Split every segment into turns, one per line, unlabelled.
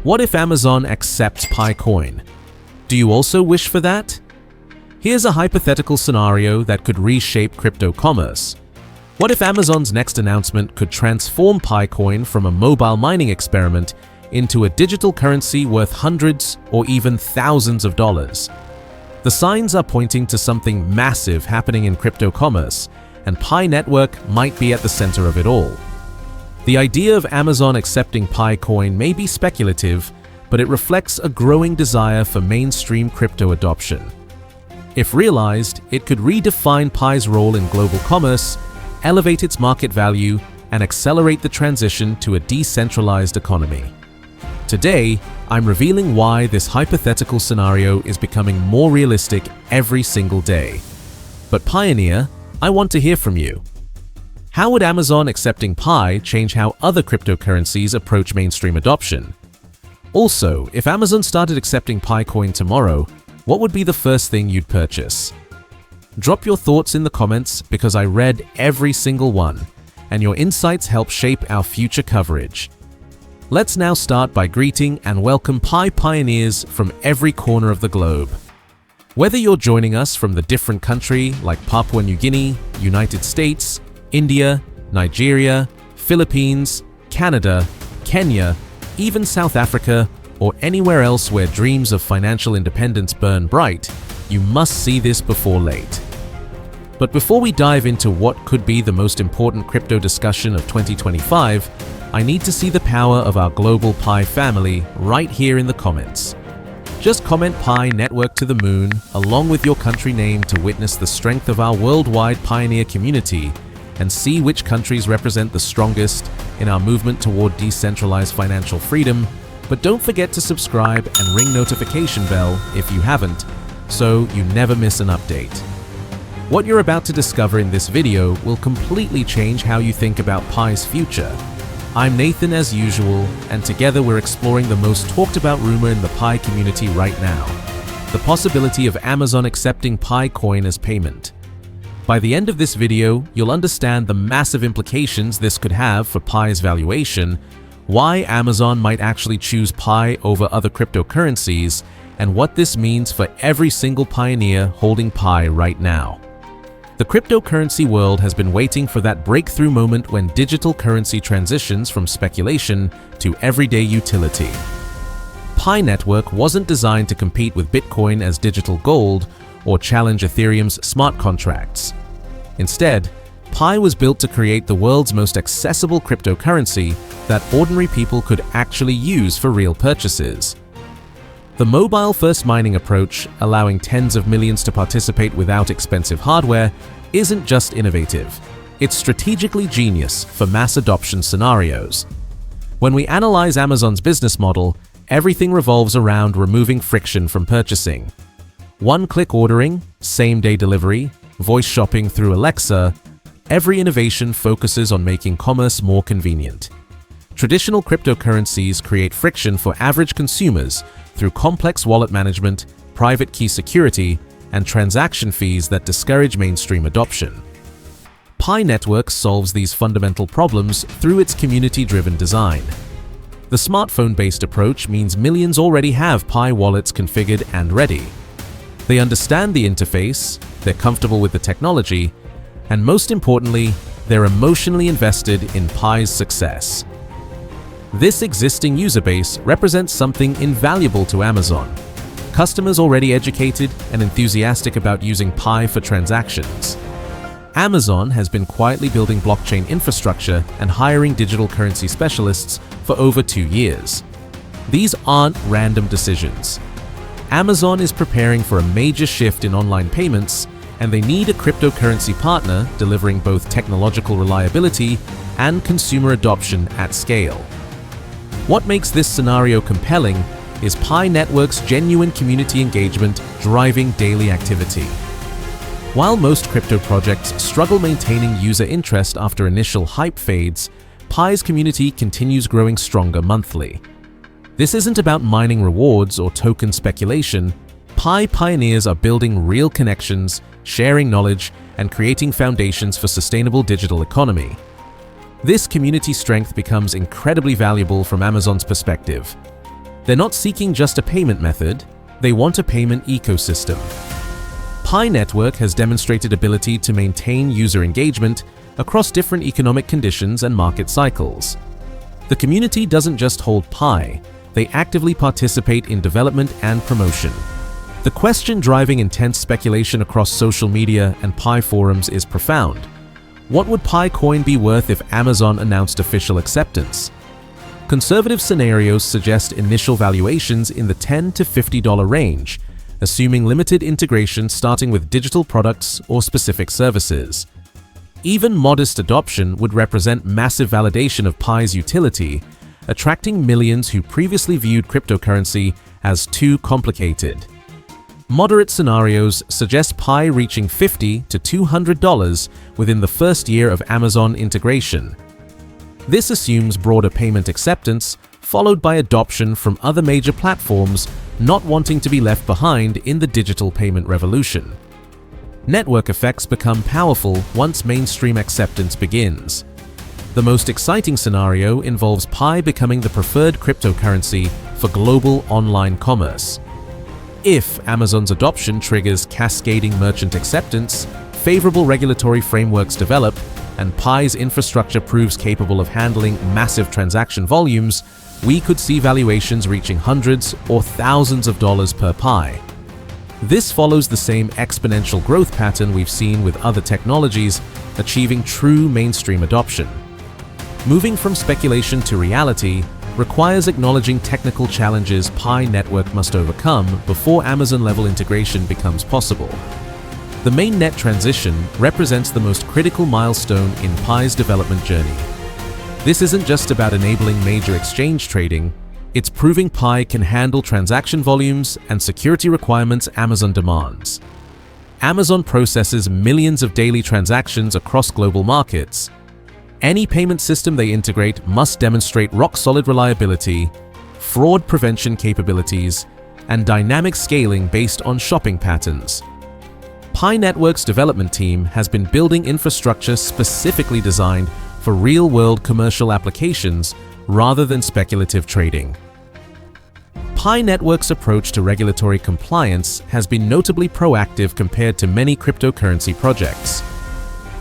What if Amazon accepts PiCoin? Do you also wish for that? Here's a hypothetical scenario that could reshape crypto commerce. What if Amazon's next announcement could transform PiCoin from a mobile mining experiment into a digital currency worth hundreds or even thousands of dollars? The signs are pointing to something massive happening in crypto commerce, and Pi Network might be at the center of it all. The idea of Amazon accepting PiCoin may be speculative, but it reflects a growing desire for mainstream crypto adoption. If realized, it could redefine Pi's role in global commerce, elevate its market value, and accelerate the transition to a decentralized economy. Today, I'm revealing why this hypothetical scenario is becoming more realistic every single day. But Pioneer, I want to hear from you. How would Amazon accepting Pi change how other cryptocurrencies approach mainstream adoption? Also, if Amazon started accepting PiCoin tomorrow, what would be the first thing you'd purchase? Drop your thoughts in the comments because I read every single one, and your insights help shape our future coverage. Let's now start by greeting and welcome Pi pioneers from every corner of the globe. Whether you're joining us from the different country like Papua New Guinea, United States, India, Nigeria, Philippines, Canada, Kenya, even South Africa, or anywhere else where dreams of financial independence burn bright, you must see this before late. But before we dive into what could be the most important crypto discussion of 2025, I need to see the power of our global Pi family right here in the comments. Just comment Pi Network to the moon along with your country name to witness the strength of our worldwide pioneer community and see which countries represent the strongest in our movement toward decentralized financial freedom. But don't forget to subscribe and ring notification bell if you haven't, so you never miss an update. What you're about to discover in this video will completely change how you think about Pi's future. I'm Nathan as usual, and together we're exploring the most talked about rumor in the Pi community right now, the possibility of Amazon accepting PiCoin as payment. By the end of this video, you'll understand the massive implications this could have for Pi's valuation, why Amazon might actually choose Pi over other cryptocurrencies, and what this means for every single pioneer holding Pi right now. The cryptocurrency world has been waiting for that breakthrough moment when digital currency transitions from speculation to everyday utility. Pi Network wasn't designed to compete with Bitcoin as digital gold or challenge Ethereum's smart contracts. Instead, Pi was built to create the world's most accessible cryptocurrency that ordinary people could actually use for real purchases. The mobile-first mining approach, allowing tens of millions to participate without expensive hardware, isn't just innovative. It's strategically genius for mass adoption scenarios. When we analyze Amazon's business model, everything revolves around removing friction from purchasing. One-click ordering, same-day delivery, voice shopping through Alexa, every innovation focuses on making commerce more convenient. Traditional cryptocurrencies create friction for average consumers through complex wallet management, private key security, and transaction fees that discourage mainstream adoption. Pi Network solves these fundamental problems through its community-driven design. The smartphone-based approach means millions already have Pi wallets configured and ready. They understand the interface, they're comfortable with the technology, and most importantly, they're emotionally invested in Pi's success. This existing user base represents something invaluable to Amazon. Customers already educated and enthusiastic about using Pi for transactions. Amazon has been quietly building blockchain infrastructure and hiring digital currency specialists for over 2 years. These aren't random decisions. Amazon is preparing for a major shift in online payments, and they need a cryptocurrency partner delivering both technological reliability and consumer adoption at scale. What makes this scenario compelling is Pi Network's genuine community engagement driving daily activity. While most crypto projects struggle maintaining user interest after initial hype fades, Pi's community continues growing stronger monthly. This isn't about mining rewards or token speculation. Pi pioneers are building real connections, sharing knowledge, and creating foundations for sustainable digital economy. This community strength becomes incredibly valuable from Amazon's perspective. They're not seeking just a payment method, they want a payment ecosystem. Pi Network has demonstrated ability to maintain user engagement across different economic conditions and market cycles. The community doesn't just hold Pi, they actively participate in development and promotion. The question driving intense speculation across social media and Pi forums is profound. What would PiCoin be worth if Amazon announced official acceptance? Conservative scenarios suggest initial valuations in the $10 to $50 range, assuming limited integration starting with digital products or specific services. Even modest adoption would represent massive validation of Pi's utility, attracting millions who previously viewed cryptocurrency as too complicated. Moderate scenarios suggest Pi reaching $50 to $200 within the first year of Amazon integration. This assumes broader payment acceptance, followed by adoption from other major platforms not wanting to be left behind in the digital payment revolution. Network effects become powerful once mainstream acceptance begins. The most exciting scenario involves Pi becoming the preferred cryptocurrency for global online commerce. If Amazon's adoption triggers cascading merchant acceptance, favorable regulatory frameworks develop, and Pi's infrastructure proves capable of handling massive transaction volumes, we could see valuations reaching hundreds or thousands of dollars per Pi. This follows the same exponential growth pattern we've seen with other technologies, achieving true mainstream adoption. Moving from speculation to reality requires acknowledging technical challenges Pi Network must overcome before Amazon-level integration becomes possible. The mainnet transition represents the most critical milestone in Pi's development journey. This isn't just about enabling major exchange trading, it's proving Pi can handle transaction volumes and security requirements Amazon demands. Amazon processes millions of daily transactions across global markets. Any payment system they integrate must demonstrate rock-solid reliability, fraud prevention capabilities, and dynamic scaling based on shopping patterns. Pi Network's development team has been building infrastructure specifically designed for real-world commercial applications rather than speculative trading. Pi Network's approach to regulatory compliance has been notably proactive compared to many cryptocurrency projects.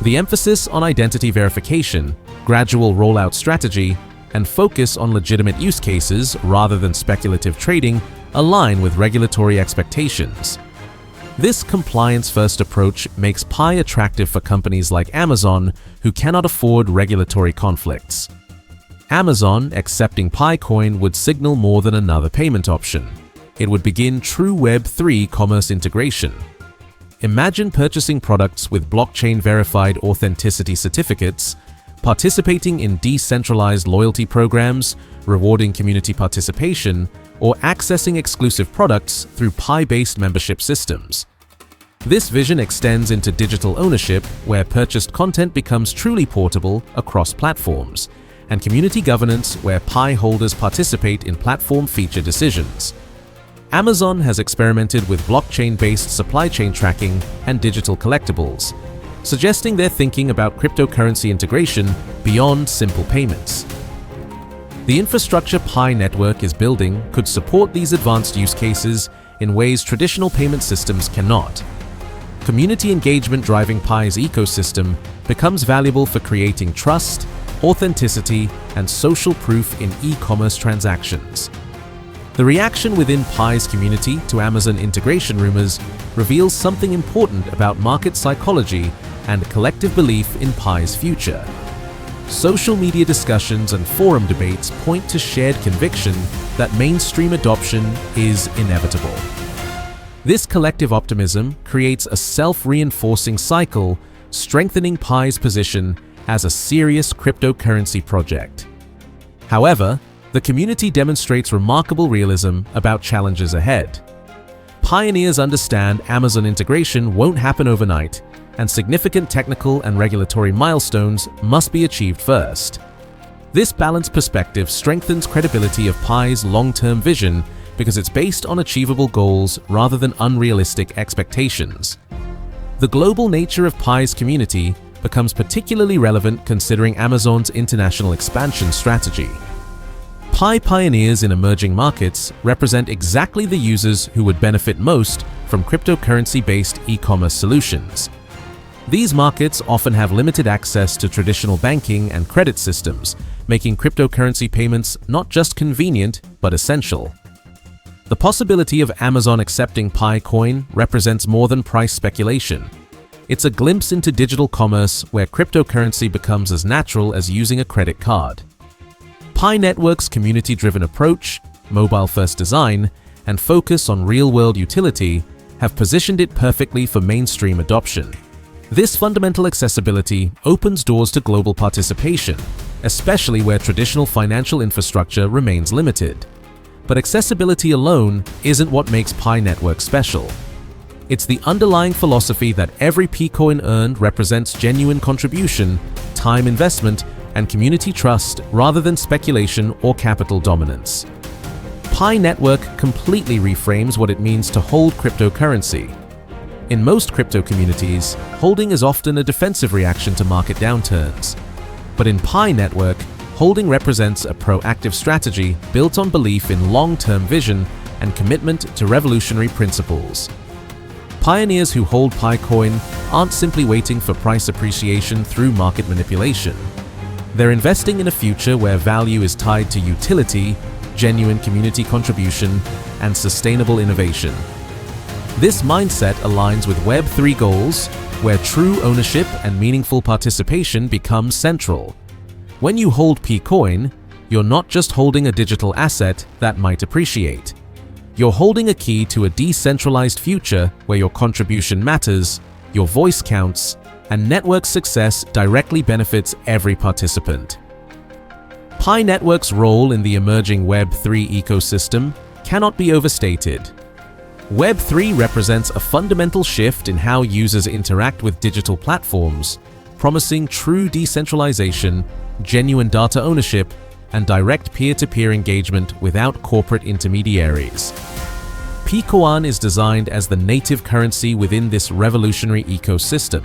The emphasis on identity verification, gradual rollout strategy, and focus on legitimate use cases rather than speculative trading align with regulatory expectations. This compliance-first approach makes Pi attractive for companies like Amazon who cannot afford regulatory conflicts. Amazon accepting PiCoin would signal more than another payment option. It would begin true Web3 commerce integration. Imagine purchasing products with blockchain-verified authenticity certificates, participating in decentralized loyalty programs, rewarding community participation, or accessing exclusive products through Pi-based membership systems. This vision extends into digital ownership, where purchased content becomes truly portable across platforms, and community governance, where Pi holders participate in platform feature decisions. Amazon has experimented with blockchain-based supply chain tracking and digital collectibles, suggesting they're thinking about cryptocurrency integration beyond simple payments. The infrastructure Pi Network is building could support these advanced use cases in ways traditional payment systems cannot. Community engagement driving Pi's ecosystem becomes valuable for creating trust, authenticity, and social proof in e-commerce transactions. The reaction within Pi's community to Amazon integration rumors reveals something important about market psychology and collective belief in Pi's future. Social media discussions and forum debates point to shared conviction that mainstream adoption is inevitable. This collective optimism creates a self-reinforcing cycle, strengthening Pi's position as a serious cryptocurrency project. However, the community demonstrates remarkable realism about challenges ahead. Pioneers understand Amazon integration won't happen overnight, and significant technical and regulatory milestones must be achieved first. This balanced perspective strengthens credibility of Pi's long-term vision because it's based on achievable goals rather than unrealistic expectations. The global nature of Pi's community becomes particularly relevant considering Amazon's international expansion strategy. Pi pioneers in emerging markets represent exactly the users who would benefit most from cryptocurrency-based e-commerce solutions. These markets often have limited access to traditional banking and credit systems, making cryptocurrency payments not just convenient but essential. The possibility of Amazon accepting PiCoin represents more than price speculation. It's a glimpse into digital commerce where cryptocurrency becomes as natural as using a credit card. Pi Network's community-driven approach, mobile-first design, and focus on real-world utility have positioned it perfectly for mainstream adoption. This fundamental accessibility opens doors to global participation, especially where traditional financial infrastructure remains limited. But accessibility alone isn't what makes Pi Network special. It's the underlying philosophy that every PiCoin earned represents genuine contribution, time investment, and community trust rather than speculation or capital dominance. Pi Network completely reframes what it means to hold cryptocurrency. In most crypto communities, holding is often a defensive reaction to market downturns. But in Pi Network, holding represents a proactive strategy built on belief in long-term vision and commitment to revolutionary principles. Pioneers who hold PiCoin aren't simply waiting for price appreciation through market manipulation. They're investing in a future where value is tied to utility, genuine community contribution, and sustainable innovation. This mindset aligns with Web3 goals, where true ownership and meaningful participation become central. When you hold PiCoin, you're not just holding a digital asset that might appreciate. You're holding a key to a decentralized future where your contribution matters, your voice counts, and network success directly benefits every participant. Pi Network's role in the emerging Web3 ecosystem cannot be overstated. Web3 represents a fundamental shift in how users interact with digital platforms, promising true decentralization, genuine data ownership, and direct peer-to-peer engagement without corporate intermediaries. PiCoin is designed as the native currency within this revolutionary ecosystem,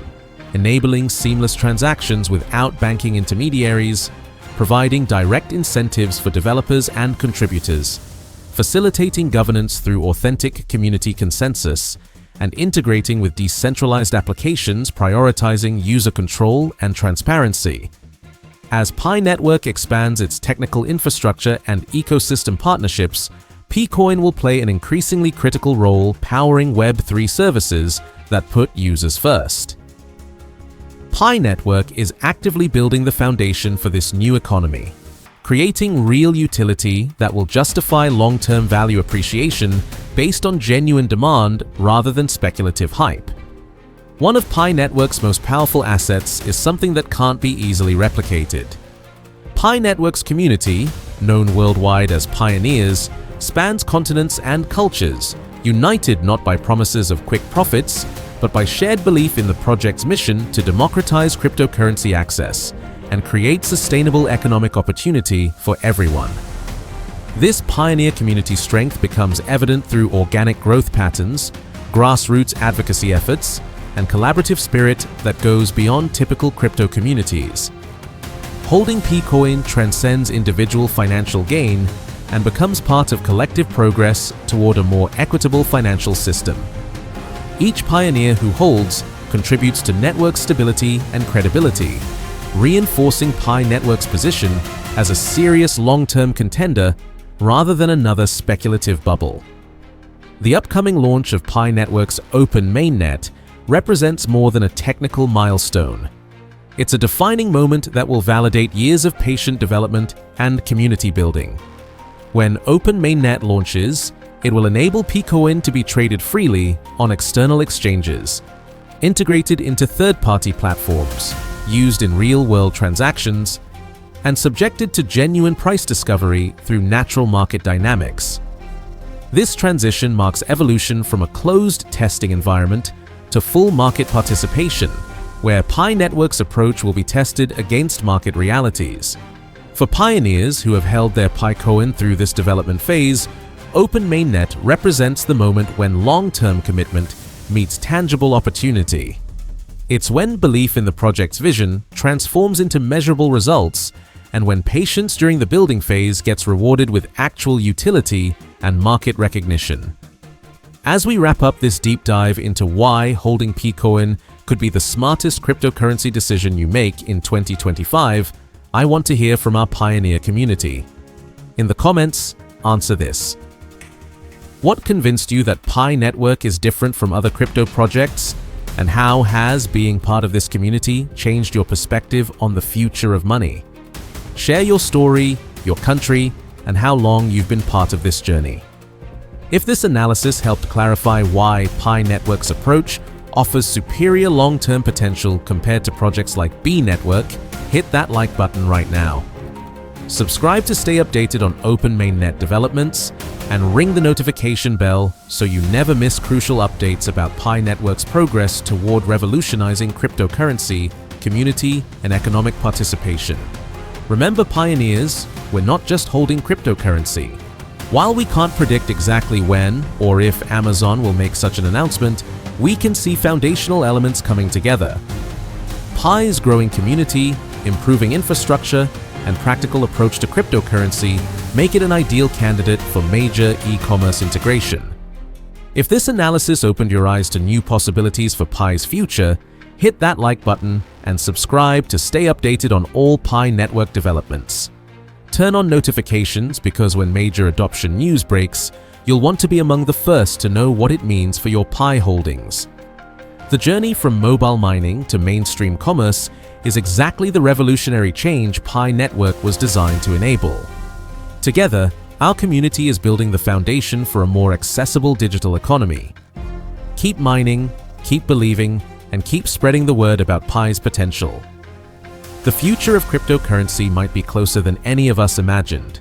enabling seamless transactions without banking intermediaries, providing direct incentives for developers and contributors, facilitating governance through authentic community consensus, and integrating with decentralized applications prioritizing user control and transparency. As Pi Network expands its technical infrastructure and ecosystem partnerships, PiCoin will play an increasingly critical role powering Web3 services that put users first. Pi Network is actively building the foundation for this new economy, creating real utility that will justify long-term value appreciation based on genuine demand rather than speculative hype. One of Pi Network's most powerful assets is something that can't be easily replicated. Pi Network's community, known worldwide as pioneers, spans continents and cultures, united not by promises of quick profits, but by shared belief in the project's mission to democratize cryptocurrency access and create sustainable economic opportunity for everyone. This pioneer community strength becomes evident through organic growth patterns, grassroots advocacy efforts, and collaborative spirit that goes beyond typical crypto communities. Holding PiCoin transcends individual financial gain and becomes part of collective progress toward a more equitable financial system. Each pioneer who holds contributes to network stability and credibility, reinforcing Pi Network's position as a serious long-term contender rather than another speculative bubble. The upcoming launch of Pi Network's open mainnet represents more than a technical milestone. It's a defining moment that will validate years of patient development and community building. When Open Mainnet launches, it will enable PiCoin to be traded freely on external exchanges, integrated into third-party platforms, used in real-world transactions, and subjected to genuine price discovery through natural market dynamics. This transition marks evolution from a closed testing environment to full market participation, where Pi Network's approach will be tested against market realities. For pioneers who have held their PiCoin through this development phase, Open Mainnet represents the moment when long-term commitment meets tangible opportunity. It's when belief in the project's vision transforms into measurable results and when patience during the building phase gets rewarded with actual utility and market recognition. As we wrap up this deep dive into why holding PiCoin could be the smartest cryptocurrency decision you make in 2025, I want to hear from our Pioneer community. In the comments, answer this. What convinced you that Pi Network is different from other crypto projects? And how has being part of this community changed your perspective on the future of money? Share your story, your country, and how long you've been part of this journey. If this analysis helped clarify why Pi Network's approach offers superior long-term potential compared to projects like B Network, hit that like button right now. Subscribe to stay updated on open mainnet developments, and ring the notification bell so you never miss crucial updates about Pi Network's progress toward revolutionizing cryptocurrency, community, and economic participation. Remember, pioneers, we're not just holding cryptocurrency. While we can't predict exactly when or if Amazon will make such an announcement, we can see foundational elements coming together. Pi's growing community, improving infrastructure, and practical approach to cryptocurrency make it an ideal candidate for major e-commerce integration. If this analysis opened your eyes to new possibilities for Pi's future, hit that like button and subscribe to stay updated on all Pi Network developments. Turn on notifications because when major adoption news breaks, you'll want to be among the first to know what it means for your Pi holdings. The journey from mobile mining to mainstream commerce is exactly the revolutionary change Pi Network was designed to enable. Together, our community is building the foundation for a more accessible digital economy. Keep mining, keep believing, and keep spreading the word about Pi's potential. The future of cryptocurrency might be closer than any of us imagined,